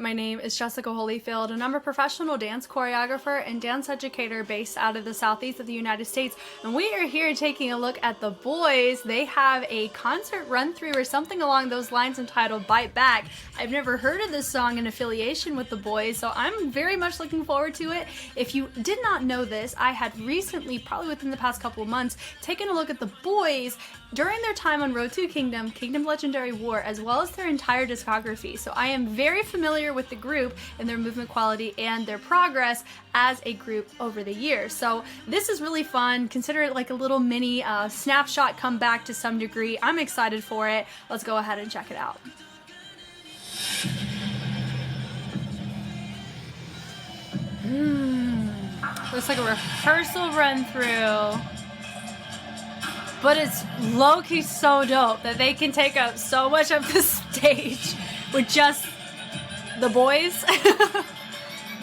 my name is Jessica Holyfield, and I'm a professional dance choreographer and dance educator based out of the southeast of the United States. And we are here taking a look at the BOYZ. They have a concert run-through or something along those lines entitled Bite Back. I've never heard of this song in affiliation with the BOYZ, so I'm very much looking forward to it. If you did not know this, I had recently, probably within the past couple of months, taken a look at the BOYZ during their time on Road to Kingdom, Kingdom Legendary War, as well as their entire discography. So I am very familiar with the group and their movement quality and their progress as a group over the years. So this is really fun. Consider it like a little mini snapshot comeback to some degree. I'm excited for it. Let's go ahead and check it out. Looks like a rehearsal run through. But it's low-key so dope that they can take up so much of the stage with just the boys.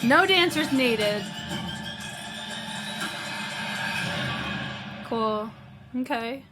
No dancers needed. Cool. Okay.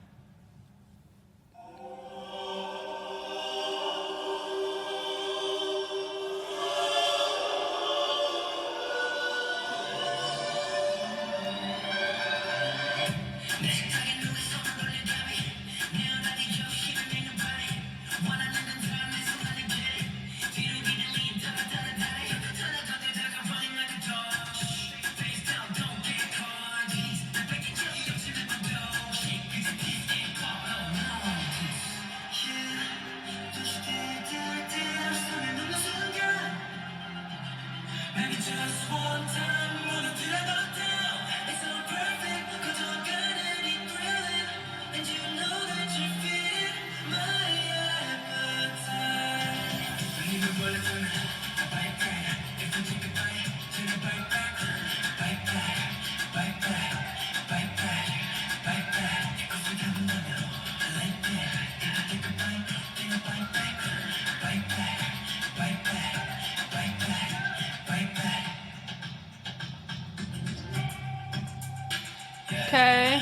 Okay.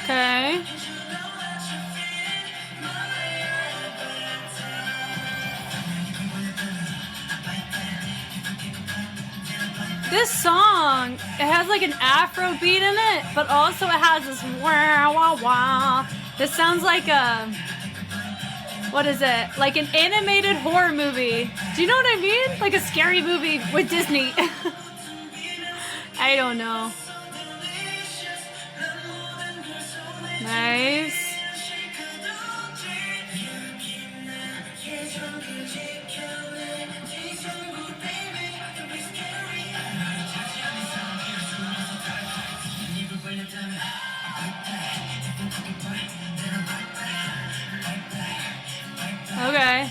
Okay. This song, it has like an Afro beat in it, but also it has this wah wah wah. This sounds like a, what is it? Like an animated horror movie. Do you know what I mean? Like a scary movie with Disney. I don't know. Nice. Okay.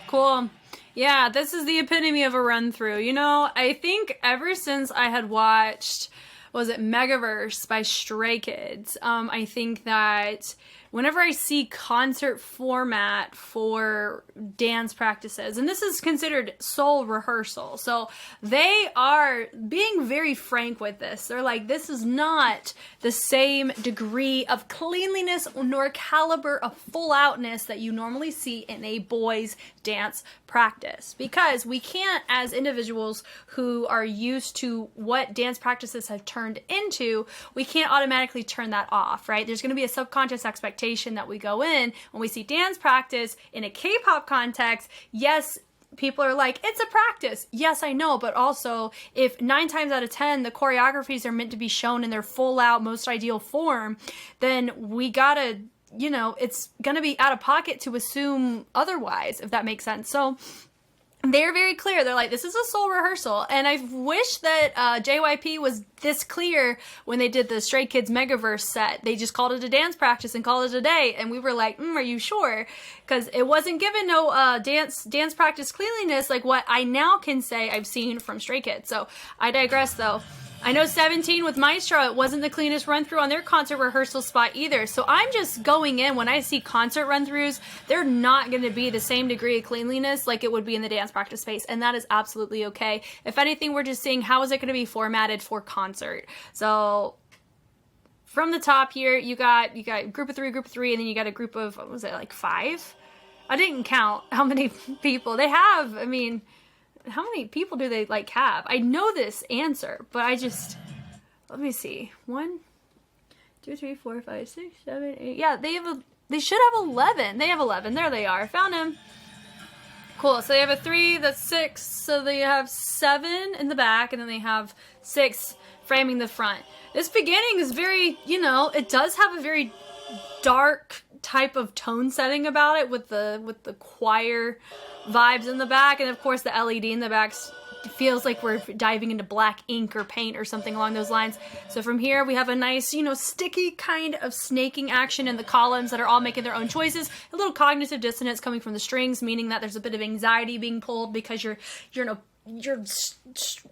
Cool. Yeah, this is the epitome of a run through. You know, I think ever since I had watched, was it Megaverse by Stray Kids, I think that whenever I see concert format for dance practices, and this is considered Seoul Rehearsal, so they are being very frank with this. They're like, this is not the same degree of cleanliness nor caliber of full outness that you normally see in a boys dance practice, because we can't, as individuals who are used to what dance practices have turned into, we can't automatically turn that off, right? There's going to be a subconscious expectation that we go in when we see dance practice in a K-pop context. Yes, people are like, it's a practice. Yes, I know, but also if 9 times out of 10 the choreographies are meant to be shown in their full out, most ideal form, then we gotta, you know, it's gonna be out of pocket to assume otherwise, if that makes sense. So they're very clear. They're like, this is a Seoul rehearsal. And I wish that JYP was this clear when they did the Stray Kids Megaverse set. They just called it a dance practice and called it a day. And we were like, are you sure? Because it wasn't given no dance practice cleanliness like what I now can say I've seen from Stray Kids. So I digress though. I know 17 with Maestro, it wasn't the cleanest run through on their concert rehearsal spot either. So I'm just going in, when I see concert run throughs, they're not going to be the same degree of cleanliness like it would be in the dance practice space. And that is absolutely okay. If anything, we're just seeing how is it going to be formatted for concert. So from the top here, you got group of three, and then you got a group of, what was it, like 5? I didn't count how many people they have. I mean, how many people do they like have? I know this answer, but I just, let me see. 1, 2, 3, 4, 5, 6, 7, 8. Yeah, they should have 11. They have 11. There they are. Found them. Cool. So they have a 3, that's 6. So they have 7 in the back, and then they have 6 framing the front. This beginning is very, it does have a very dark type of tone setting about it with the choir vibes in the back, and of course the LED in the back feels like we're diving into black ink or paint or something along those lines. So from here we have a nice, sticky kind of snaking action in the columns that are all making their own choices. A little cognitive dissonance coming from the strings, meaning that there's a bit of anxiety being pulled because you're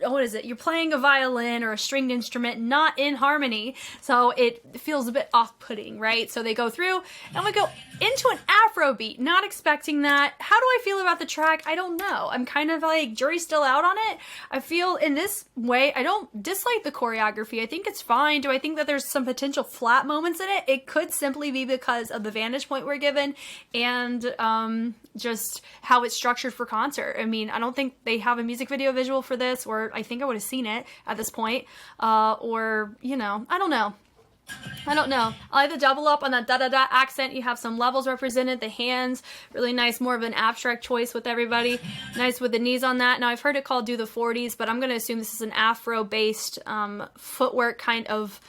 what is it? You're playing a violin or a stringed instrument not in harmony, so it feels a bit off-putting, right? So they go through, and we go into an Afro beat, not expecting that. How do I feel about the track? I don't know. I'm kind of like, jury's still out on it. I feel in this way, I don't dislike the choreography. I think it's fine. Do I think that there's some potential flat moments in it? It could simply be because of the vantage point we're given and just how it's structured for concert. I mean, I don't think they have a music video visual for this, or I think I would have seen it at this point, or, I don't know. I like the double up on that da-da-da accent. You have some levels represented, the hands, really nice, more of an abstract choice with everybody. Nice with the knees on that. Now, I've heard it called Do the 40s, but I'm going to assume this is an Afro-based footwork kind of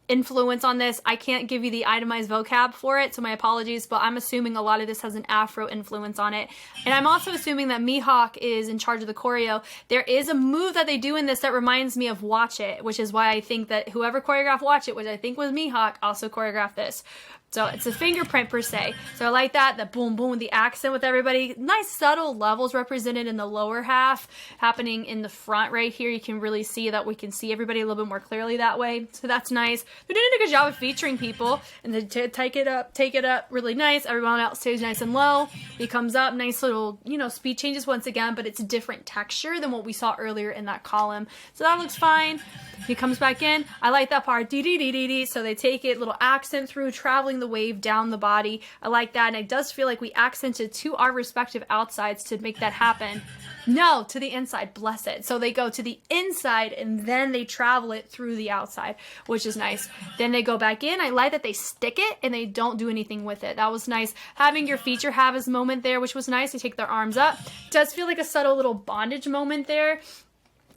influence on this. I can't give you the itemized vocab for it, so my apologies, but I'm assuming a lot of this has an Afro influence on it. And I'm also assuming that Mihawk is in charge of the choreo. There is a move that they do in this that reminds me of Watch It, which is why I think that whoever choreographed Watch It, which I think was Mihawk, also choreographed this. So it's a fingerprint per se. So I like that, the boom, boom, the accent with everybody. Nice subtle levels represented in the lower half, happening in the front right here. You can really see that we can see everybody a little bit more clearly that way. So that's nice. They're doing a good job of featuring people. And then take it up, really nice. Everyone else stays nice and low. He comes up, nice little, speed changes once again, but it's a different texture than what we saw earlier in that column. So that looks fine. He comes back in. I like that part. Dee-dee-dee-dee-dee. So they take it, little accent through, traveling the wave down the body. I like that. And it does feel like we accented to our respective outsides to make that happen. No, to the inside. Bless it. So they go to the inside and then they travel it through the outside, which is nice. Then they go back in. I like that they stick it and they don't do anything with it. That was nice. Having your feature have his moment there, which was nice. They take their arms up. It does feel like a subtle little bondage moment there.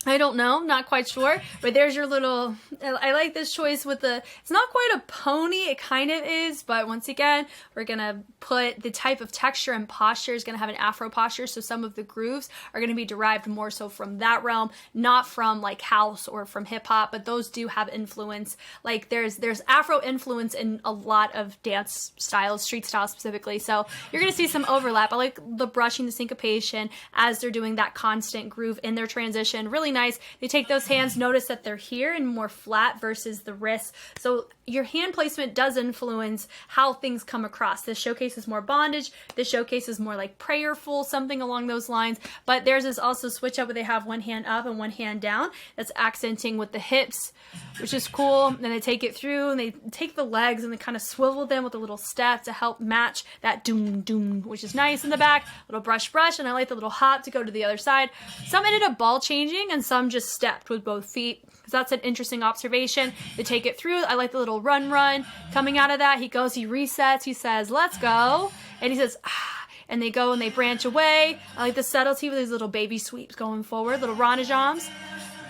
I don't know, not quite sure, but there's your little, I like this choice with it's not quite a pony, it kind of is, but once again, we're going to put the type of texture and posture is going to have an Afro posture, so some of the grooves are going to be derived more so from that realm, not from like house or from hip hop, but those do have influence. Like there's Afro influence in a lot of dance styles, street styles specifically, so you're going to see some overlap. I like the brushing, the syncopation as they're doing that constant groove in their transition, really nice. They take those hands, notice that they're here and more flat versus the wrists. So your hand placement does influence how things come across. This showcases more bondage. This showcases more like prayerful, something along those lines. But theirs is also switch up where they have one hand up and one hand down. That's accenting with the hips, which is cool. Then they take it through and they take the legs and they kind of swivel them with a little step to help match that doom doom, which is nice in the back. Little brush, and I like the little hop to go to the other side. Some ended up ball changing and some just stepped with both feet. So that's an interesting observation. They take it through. I like the little run. Coming out of that, he goes, he resets, he says, let's go. And he says, ah, and they go and they branch away. I like the subtlety with these little baby sweeps going forward, little renajams.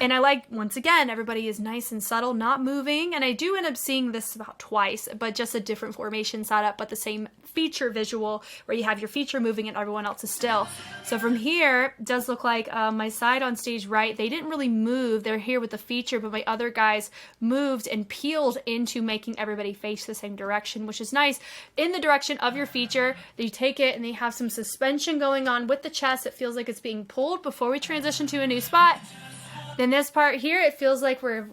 And I like, once again, everybody is nice and subtle, not moving. And I do end up seeing this about twice, but just a different formation setup, but the same feature visual where you have your feature moving and everyone else is still. So from here, it does look like my side on stage right, they didn't really move. They're here with the feature, but my other guys moved and peeled into making everybody face the same direction, which is nice. In the direction of your feature, you take it and they have some suspension going on with the chest. It feels like it's being pulled before we transition to a new spot. Then this part here, it feels like we're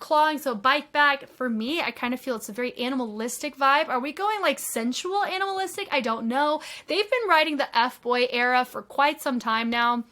clawing, so bike back. For me, I kind of feel it's a very animalistic vibe. Are we going like sensual animalistic? I don't know. They've been riding the F-boy era for quite some time now.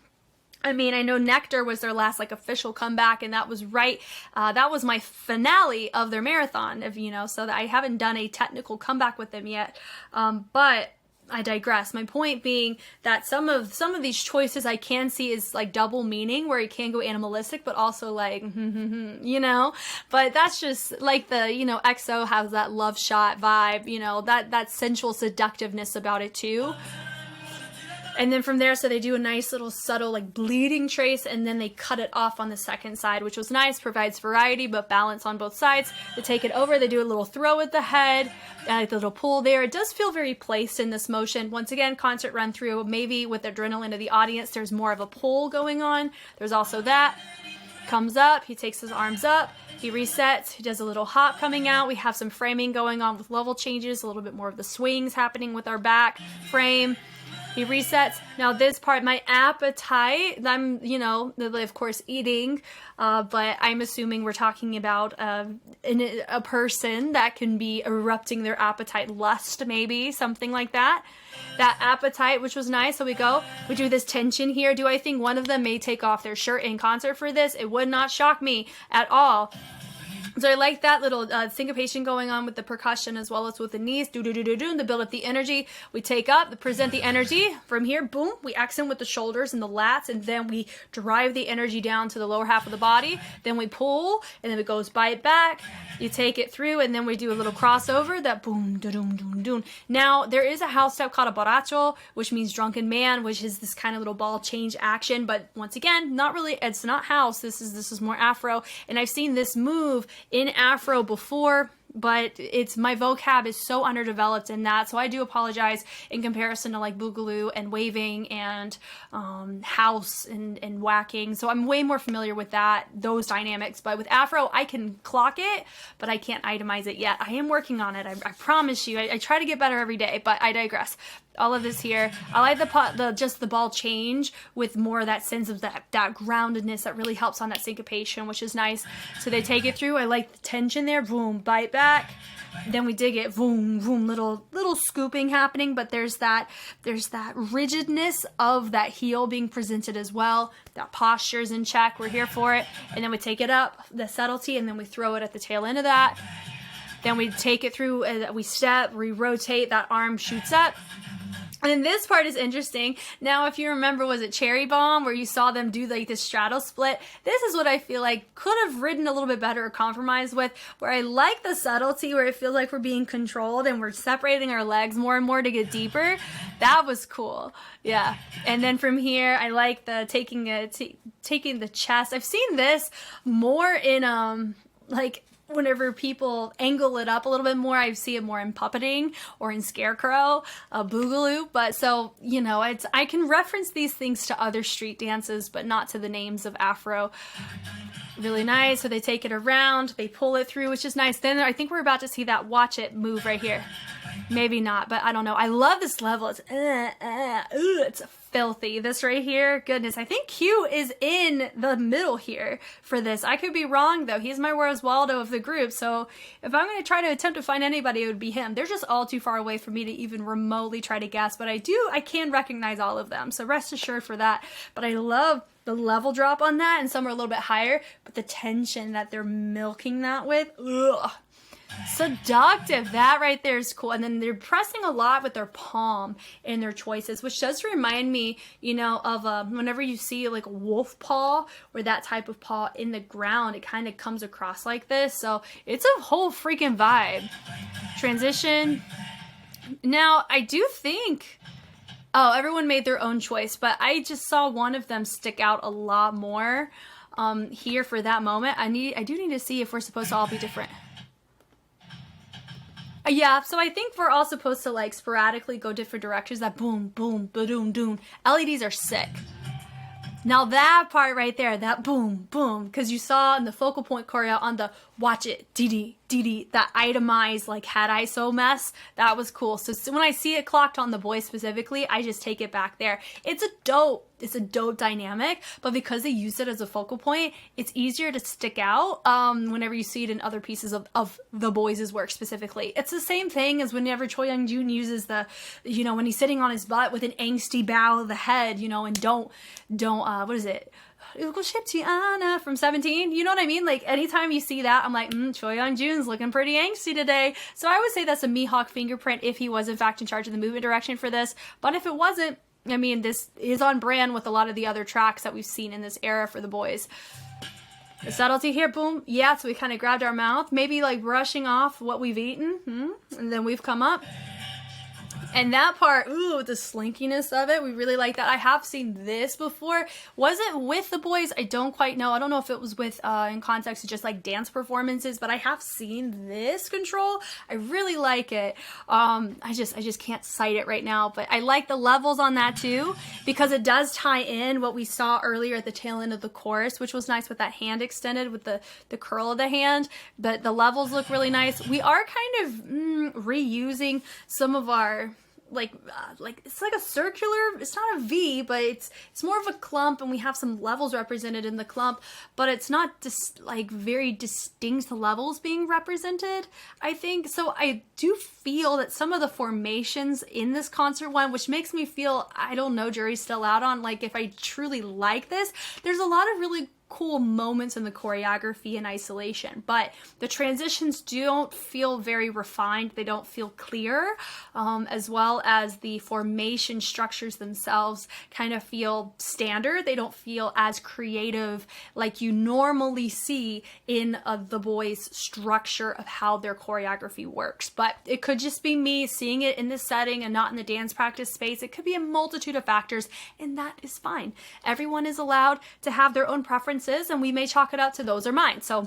I mean, I know Nectar was their last like official comeback, and that was that was my finale of their marathon, so that I haven't done a technical comeback with them yet. But I digress. My point being that some of these choices I can see is like double meaning, where you can go animalistic, but also like, but that's just like the, EXO has that love shot vibe, that sensual seductiveness about it too. And then from there, so they do a nice little subtle like bleeding trace, and then they cut it off on the second side, which was nice, provides variety, but balance on both sides. They take it over, they do a little throw with the head, and like the little pull there. It does feel very placed in this motion. Once again, concert run through, maybe with adrenaline of the audience, there's more of a pull going on. There's also that. Comes up, he takes his arms up, he resets, he does a little hop coming out. We have some framing going on with level changes, a little bit more of the swings happening with our back frame. He resets. Now this part, my appetite, I'm, of course eating, but I'm assuming we're talking about a person that can be erupting their appetite, lust maybe, something like that. That appetite, which was nice. So we do this tension here. Do I think one of them may take off their shirt in concert for this? It would not shock me at all. So I like that little syncopation going on with the percussion as well as with the knees, do-do-do-do-do, to build up the energy. We take up, present the energy. From here, boom, we accent with the shoulders and the lats, and then we drive the energy down to the lower half of the body. Then we pull, and then it goes bite back. You take it through, and then we do a little crossover, that boom, da-doom, doom, doom. Now, there is a house step called a borracho, which means drunken man, which is this kind of little ball change action, but once again, not really, it's not house, this is more Afro, and I've seen this move in Afro before, but my vocab is so underdeveloped in that, so I do apologize in comparison to like boogaloo and waving and house and whacking. So I'm way more familiar with those dynamics, but with Afro I can clock it, but I can't itemize it yet. I am working on it, I promise you. I try to get better every day, but I digress. All of this here, I like just the ball change with more of that sense of that groundedness that really helps on that syncopation, which is nice. So they take it through. I like the tension there. Boom, bite back. Then we dig it. Boom, boom. Little scooping happening, but there's that rigidness of that heel being presented as well. That posture is in check. We're here for it. And then we take it up, the subtlety, and then we throw it at the tail end of that. Then we take it through. We step. We rotate. That arm shoots up. And then this part is interesting. Now, if you remember, was it Cherry Bomb, where you saw them do like this straddle split? This is what I feel like could have ridden a little bit better or compromised with, where I like the subtlety, where it feels like we're being controlled and we're separating our legs more and more to get deeper. That was cool. Yeah. And then from here, I like the taking the chest. I've seen this more in whenever people angle it up a little bit more. I see it more in puppeting or in Scarecrow, Boogaloo. But so, I can reference these things to other street dances, but not to the names of Afro. Really nice. So they take it around, they pull it through, which is nice. Then I think we're about to see that watch it move right here. Maybe not, but I don't know. I love this level. It's filthy. This right here, goodness. I think Q is in the middle here for this. I could be wrong though. He's my Where's Waldo of the group. So if I'm going to try to attempt to find anybody, it would be him. They're just all too far away for me to even remotely try to guess, but I can recognize all of them. So rest assured for that. But I love the level drop on that, and some are a little bit higher, but the tension that they're milking that with, seductive. That right there is cool. And then they're pressing a lot with their palm in their choices, which does remind me, of whenever you see like a wolf paw, or that type of paw in the ground, it kind of comes across like this. So it's a whole freaking vibe. Transition. Now, I do think, everyone made their own choice, but I just saw one of them stick out a lot more. here for that moment. I do need to see if we're supposed to all be different. Yeah, so I think we're all supposed to like sporadically go different directions. That boom, boom, ba-doom, doom. LEDs are sick. Now that part right there, that boom, boom, because you saw in the focal point choreo on the watch it, dee-dee, dee-dee, that itemized like head ISO mess, that was cool. So when I see it clocked on the boys specifically, I just take it back there. It's a dope dynamic, but because they use it as a focal point, it's easier to stick out whenever you see it in other pieces of the boys' work specifically. It's the same thing as whenever Choi Young-jun uses the, you know, when he's sitting on his butt with an angsty bow of the head, you know, and don't what is it? From 17, you know what I mean? Like anytime you see that, I'm like, Choi Young-jun's looking pretty angsty today. So I would say that's a Mihawk fingerprint if he was in fact in charge of the movement direction for this. But if it wasn't, I mean, this is on brand with a lot of the other tracks that we've seen in this era for the boys. The subtlety here, boom, yeah, so we kind of grabbed our mouth, maybe like brushing off what we've eaten, and then we've come up. And that part, ooh, the slinkiness of it, we really like that. I have seen this before. Was it with the boys? I don't quite know. I don't know if it was with, in context of just like dance performances, but I have seen this control. I really like it. I just can't cite it right now, but I like the levels on that too, because it does tie in what we saw earlier at the tail end of the chorus, which was nice with that hand extended with the curl of the hand, but the levels look really nice. We are kind of reusing some of our like it's like a circular, it's not a V, but it's more of a clump, and we have some levels represented in the clump, but it's not just like very distinct levels being represented, I think. So I do feel that some of the formations in this concert one, which makes me feel, I don't know, jury's still out on like if I truly like this. There's a lot of really cool moments in the choreography in isolation, but the transitions don't feel very refined. They don't feel clear, as well as the formation structures themselves kind of feel standard. They don't feel as creative like you normally see in the boys' structure of how their choreography works. But it could just be me seeing it in this setting and not in the dance practice space. It could be a multitude of factors, and that is fine. Everyone is allowed to have their own preferences, and we may chalk it up to those are mine. So,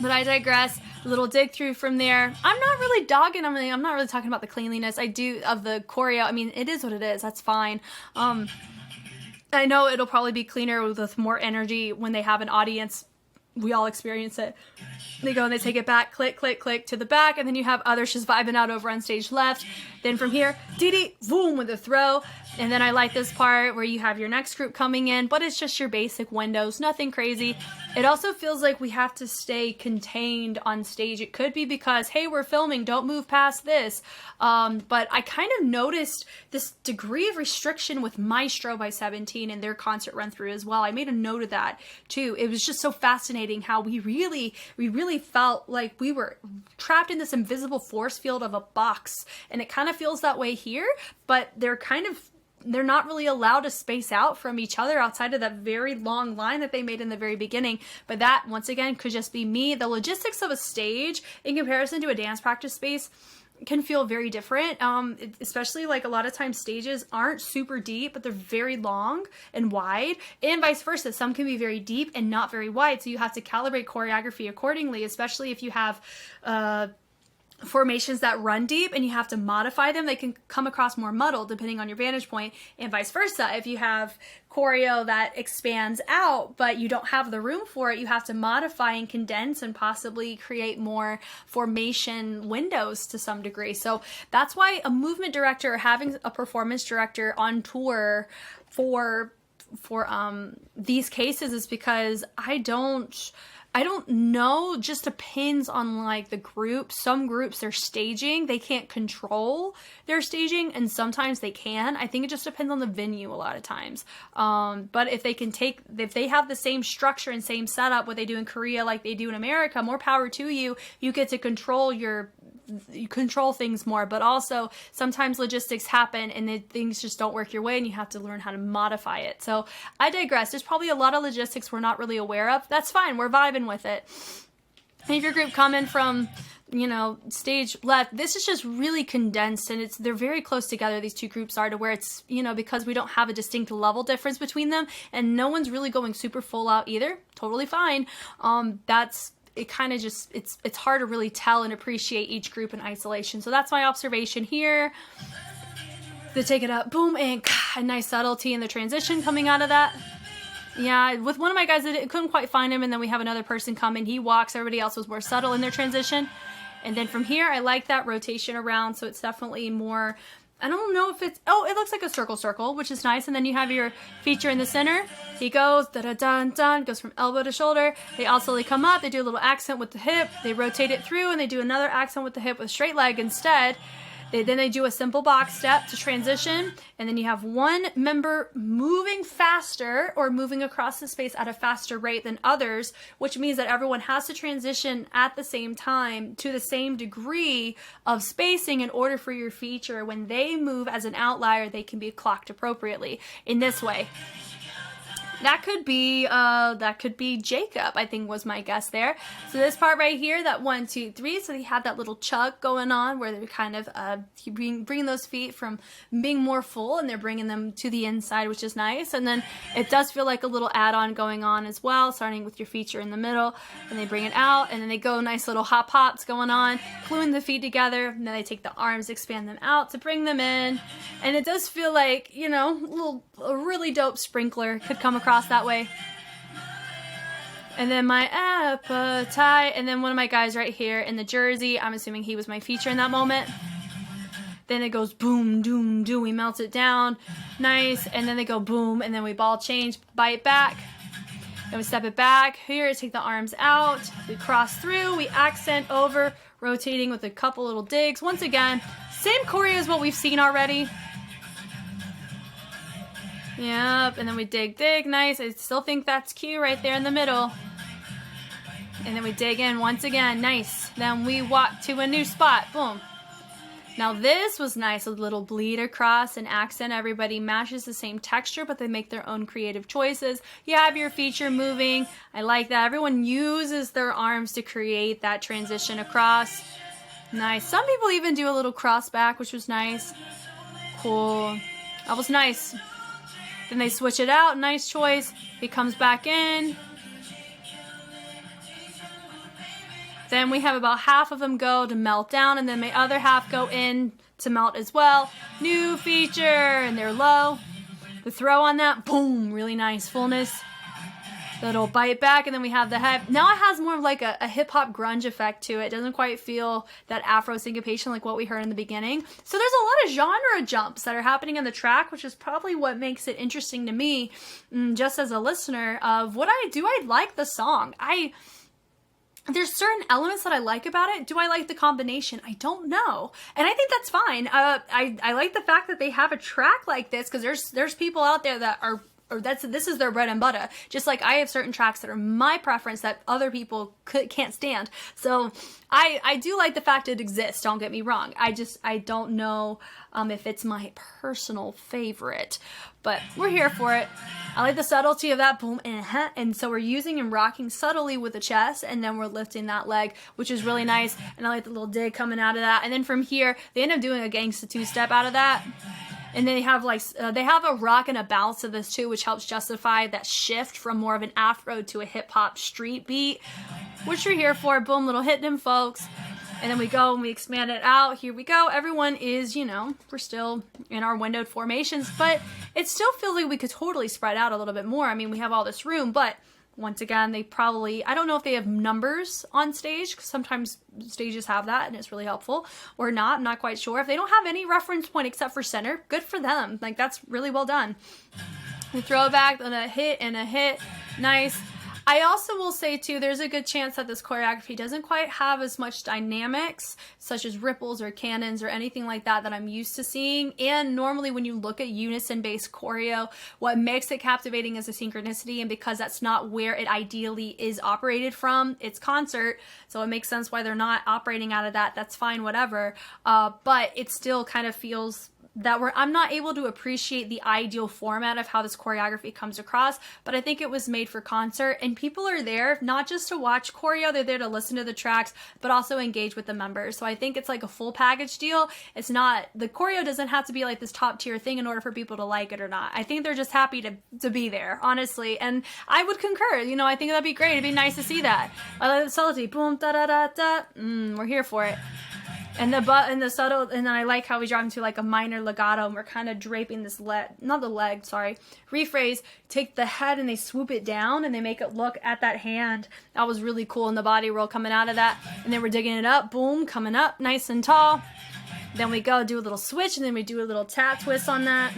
but I digress. A little dig through from there. I'm not really dogging. I'm not really talking about the cleanliness. I do of the choreo. I mean, it is what it is. That's fine. I know it'll probably be cleaner with more energy when they have an audience. We all experience it. They go and they take it back, click, click, click to the back, and then you have others just vibing out over on stage left. Then from here, dee-dee, boom, with a throw. And then I like this part where you have your next group coming in, but it's just your basic windows, nothing crazy. It also feels like we have to stay contained on stage. It could be because, hey, we're filming, don't move past this. But I kind of noticed this degree of restriction with Maestro by 17 in their concert run through as well. I made a note of that too. It was just so fascinating how we really felt like we were trapped in this invisible force field of a box. And it kind of feels that way here, but they're not really allowed to space out from each other outside of that very long line that they made in the very beginning. But that, once again, could just be me. The logistics of a stage in comparison to a dance practice space can feel very different, especially like a lot of times stages aren't super deep, but they're very long and wide, and vice versa. Some can be very deep and not very wide, so you have to calibrate choreography accordingly, especially if you have formations that run deep and you have to modify them. They can come across more muddled depending on your vantage point, and vice versa. If you have choreo that expands out but you don't have the room for it, you have to modify and condense and possibly create more formation windows to some degree. So that's why a movement director, having a performance director on tour for these cases, is because I don't know, just depends on like the group. Some groups, their staging, they can't control their staging, and sometimes they can. I think it just depends on the venue a lot of times. But if they have the same structure and same setup, what they do in Korea like they do in America, more power to you. You get to control things more, but also sometimes logistics happen and things just don't work your way and you have to learn how to modify it. So I digress. There's probably a lot of logistics we're not really aware of. That's fine. We're vibing with it. And if your group coming from, you know, stage left, this is just really condensed, and they're very close together, these two groups are, to where it's, you know, because we don't have a distinct level difference between them, and no one's really going super full out either. Totally fine. It kind of just, it's hard to really tell and appreciate each group in isolation. So that's my observation here. To take it up, boom, and a nice subtlety in the transition coming out of that. Yeah, with one of my guys, I couldn't quite find him, and then we have another person come in. He walks. Everybody else was more subtle in their transition. And then from here, I like that rotation around, so it's definitely more, I don't know if it's, oh, it looks like a circle, which is nice. And then you have your feature in the center. He goes, da-da-dun-dun, goes from elbow to shoulder. They come up, they do a little accent with the hip, they rotate it through, and they do another accent with the hip with straight leg instead. Then they do a simple box step to transition, and then you have one member moving faster or moving across the space at a faster rate than others, which means that everyone has to transition at the same time to the same degree of spacing in order for your feature, when they move as an outlier, they can be clocked appropriately in this way. That could be Jacob, I think was my guess there. So this part right here, that 1, 2, 3, so they have that little chug going on where they're kind of bringing those feet from being more full, and they're bringing them to the inside, which is nice. And then it does feel like a little add-on going on as well, starting with your feature in the middle, and they bring it out, and then they go nice little hop hops going on, gluing the feet together, and then they take the arms, expand them out to bring them in. And it does feel like, you know, a really dope sprinkler could come across that way. And then my appetite, and then one of my guys right here in the jersey, I'm assuming he was my feature in that moment. Then it goes boom, doom, doom, we melt it down, nice, and then they go boom, and then we ball change, bite back, then we step it back, here, take the arms out, we cross through, we accent over, rotating with a couple little digs. Once again, same choreo as what we've seen already. Yep, and then we dig, nice. I still think that's cue right there in the middle. And then we dig in once again, nice. Then we walk to a new spot, boom. Now this was nice, a little bleed across and accent. Everybody matches the same texture, but they make their own creative choices. You have your feature moving. I like that. Everyone uses their arms to create that transition across. Nice. Some people even do a little cross back, which was nice. Cool. That was nice. Then they switch it out. Nice choice. He comes back in. Then we have about half of them go to melt down, and then my other half go in to melt as well. New feature, and they're low. The throw on that, boom, really nice fullness. Little bite back, and then we have the head. Now it has more of like a hip-hop grunge effect to it. It doesn't quite feel that Afro syncopation like what we heard in the beginning. So there's a lot of genre jumps that are happening on the track, which is probably what makes it interesting to me, just as a listener of what I do. I like the song. There's certain elements that I like about it. Do I like the combination? I don't know. And I think that's fine. I like the fact that they have a track like this, because there's people out there that are, or this is their bread and butter. Just like I have certain tracks that are my preference that other people can't stand. So I do like the fact it exists, don't get me wrong. I don't know if it's my personal favorite, but we're here for it. I like the subtlety of that boom, and so we're using and rocking subtly with the chest, and then we're lifting that leg, which is really nice. And I like the little dig coming out of that. And then from here, they end up doing a gangsta two-step out of that. And then they have they have a rock and a bounce to this too, which helps justify that shift from more of an Afro to a hip hop street beat, which we're here for. Boom, little hit them, folks. And then we go and we expand it out. Here we go. Everyone is, we're still in our windowed formations, but it still feels like we could totally spread out a little bit more. I mean, we have all this room, but once again, they probably, I don't know if they have numbers on stage, because sometimes stages have that and it's really helpful, or not. I'm not quite sure. If they don't have any reference point except for center, good for them. Like, that's really well done. We throw it back, then a hit and a hit. Nice. I also will say too, there's a good chance that this choreography doesn't quite have as much dynamics, such as ripples or cannons or anything like that I'm used to seeing. And normally when you look at unison-based choreo, what makes it captivating is the synchronicity, and because that's not where it ideally is operated from, it's concert, so it makes sense why they're not operating out of that. That's fine, whatever. But it still kind of feels I'm not able to appreciate the ideal format of how this choreography comes across, but I think it was made for concert, and people are there not just to watch choreo, they're there to listen to the tracks, but also engage with the members. So I think it's like a full package deal. It's not, the choreo doesn't have to be like this top tier thing in order for people to like it or not. I think they're just happy to be there, honestly, and I would concur. You know, I think that'd be great. It'd be nice to see that. I like the subtlety, boom, da da da da. We're here for it. And the subtle, and then I like how we drop into like a minor legato, and we're kind of draping this rephrase, take the head and they swoop it down and they make it look at that hand. That was really cool in the body roll coming out of that. And then we're digging it up, boom, coming up nice and tall. Then we go do a little switch, and then we do a little tap twist on that.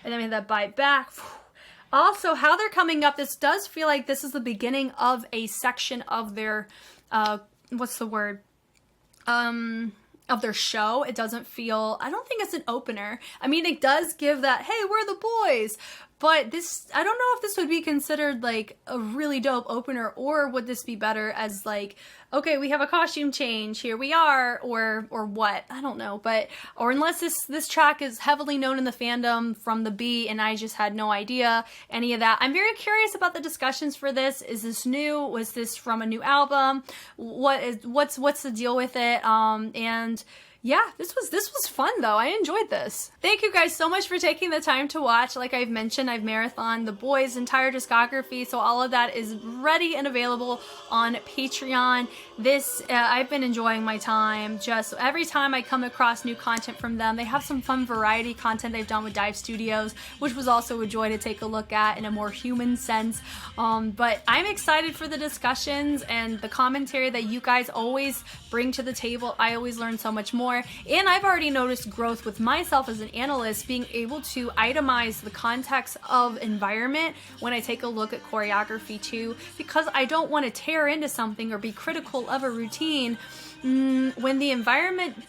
And then we have that bite back. Also, how they're coming up, this does feel like this is the beginning of a section of their, what's the word? Of their show. It doesn't feel, I don't think it's an opener. I mean, it does give that, hey, we're the boys, but this, I don't know if this would be considered like a really dope opener, or would this be better as like, okay, we have a costume change, here we are, or what, I don't know, but, or unless this track is heavily known in the fandom from the B and I just had no idea any of that. I'm very curious about the discussions for this. Is this new? Was this from a new album? What's the deal with it? And yeah, this was fun though. I enjoyed this. Thank you guys so much for taking the time to watch. Like I've mentioned, I've marathoned the BOYZ entire discography, so all of that is ready and available on Patreon. I've been enjoying my time. Just every time I come across new content from them, they have some fun variety content they've done with Dive Studios, which was also a joy to take a look at in a more human sense. But I'm excited for the discussions and the commentary that you guys always bring to the table. I always learn so much more. And I've already noticed growth with myself as an analyst, being able to itemize the context of environment when I take a look at choreography too, because I don't want to tear into something or be critical of a routine when the environment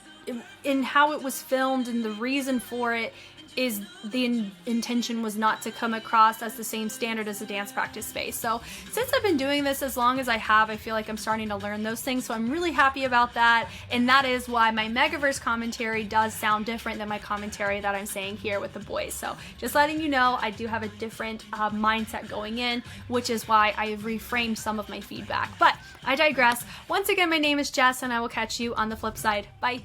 in how it was filmed and the reason for it is the intention was not to come across as the same standard as a dance practice space. So since I've been doing this as long as I have, I feel like I'm starting to learn those things. So I'm really happy about that. And that is why my Megaverse commentary does sound different than my commentary that I'm saying here with the boys. So just letting you know, I do have a different mindset going in, which is why I have reframed some of my feedback. But I digress. Once again, my name is Jess, and I will catch you on the flip side. Bye.